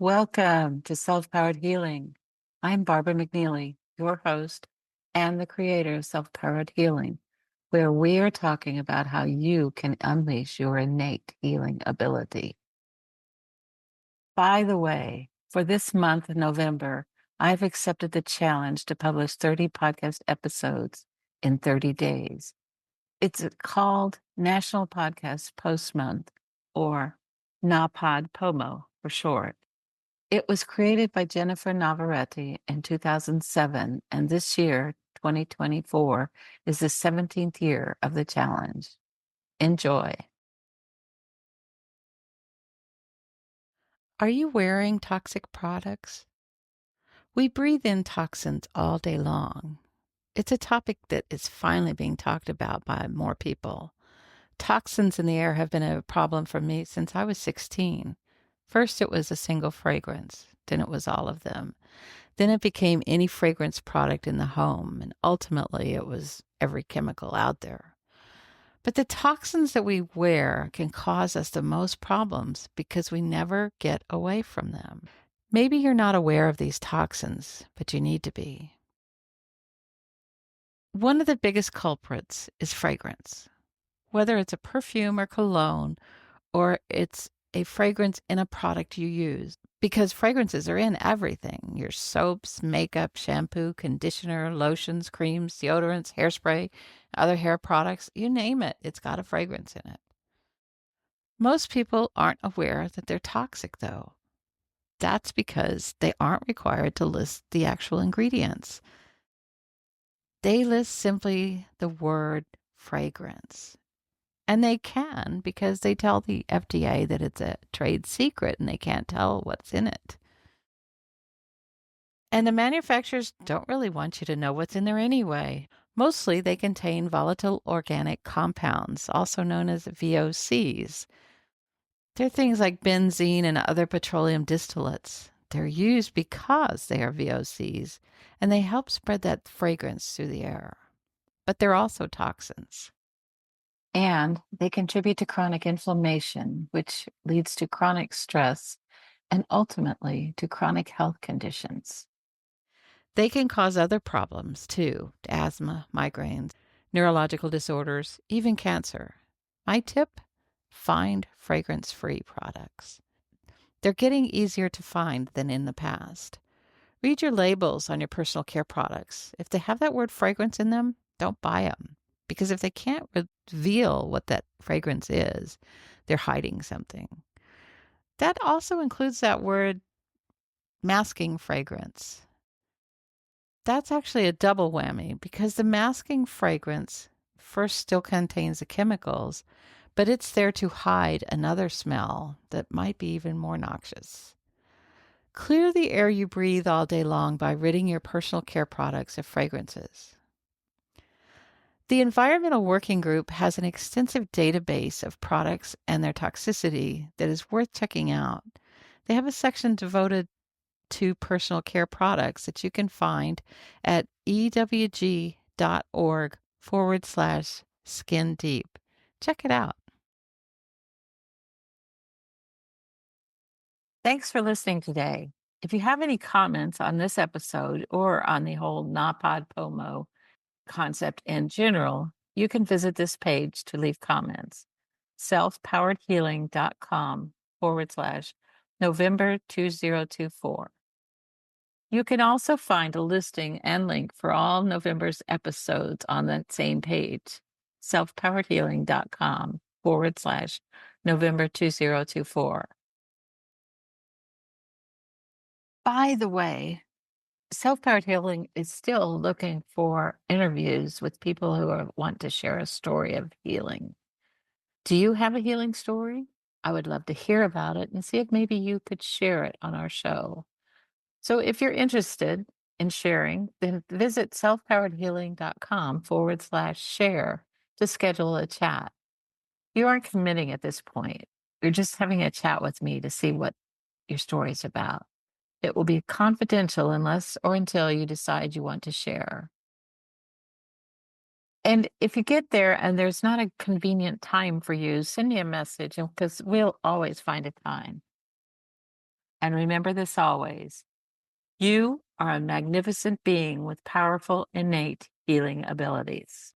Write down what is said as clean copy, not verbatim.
Welcome to Self-Powered Healing. I'm Barbara McNeely, your host and the creator of Self-Powered Healing, where we are talking about how you can unleash your innate healing ability. By the way, for this month of November, I've accepted the challenge to publish 30 podcast episodes in 30 days. It's called National Podcast Post Month, or NaPodPoMo for short. It was created by Jennifer Navarrete in 2007, and this year, 2024, is the 17th year of the challenge. Enjoy. Are you wearing toxic products? We breathe in toxins all day long. It's a topic that is finally being talked about by more people. Toxins in the air have been a problem for me since I was 16. First, it was a single fragrance, then it was all of them. Then it became any fragrance product in the home, and ultimately it was every chemical out there. But the toxins that we wear can cause us the most problems because we never get away from them. Maybe you're not aware of these toxins, but you need to be. One of the biggest culprits is fragrance. Whether it's a perfume or cologne, or it's a fragrance in a product you use, because fragrances are in everything: your soaps, makeup, shampoo, conditioner, lotions, creams, deodorants, hairspray, other hair products, you name it, it's got a fragrance in it. Most people aren't aware that they're toxic, though. That's because they aren't required to list the actual ingredients. They list simply the word fragrance. And they can, because they tell the FDA that it's a trade secret and they can't tell what's in it. And the manufacturers don't really want you to know what's in there anyway. Mostly they contain volatile organic compounds, also known as VOCs. They're things like benzene and other petroleum distillates. They're used because they are VOCs, and they help spread that fragrance through the air. But they're also toxins. And they contribute to chronic inflammation, which leads to chronic stress and ultimately to chronic health conditions. They can cause other problems too: asthma, migraines, neurological disorders, even cancer. My tip: find fragrance free products. They're getting easier to find than in the past. Read your labels on your personal care products. If they have that word fragrance in them, don't buy them. Because if they can't reveal what that fragrance is, they're hiding something. That also includes that word masking fragrance. That's actually a double whammy because the masking fragrance first still contains the chemicals, but it's there to hide another smell that might be even more noxious. Clear the air you breathe all day long by ridding your personal care products of fragrances. The Environmental Working Group has an extensive database of products and their toxicity that is worth checking out. They have a section devoted to personal care products that you can find at ewg.org/skin deep. Check it out. Thanks for listening today. If you have any comments on this episode or on the whole NaPodPoMo concept in general, you can visit this page to leave comments. selfpoweredhealing.com/November 2024. You can also find a listing and link for all November's episodes on that same page, selfpoweredhealing.com/November 2024. By the way, Self-Powered Healing is still looking for interviews with people who want to share a story of healing. Do you have a healing story? I would love to hear about it and see if maybe you could share it on our show. So if you're interested in sharing, then visit selfpoweredhealing.com/share to schedule a chat. You aren't committing at this point. You're just having a chat with me to see what your story is about. It will be confidential unless or until you decide you want to share. And if you get there and there's not a convenient time for you, send me a message because we'll always find a time. And remember this always: you are a magnificent being with powerful innate healing abilities.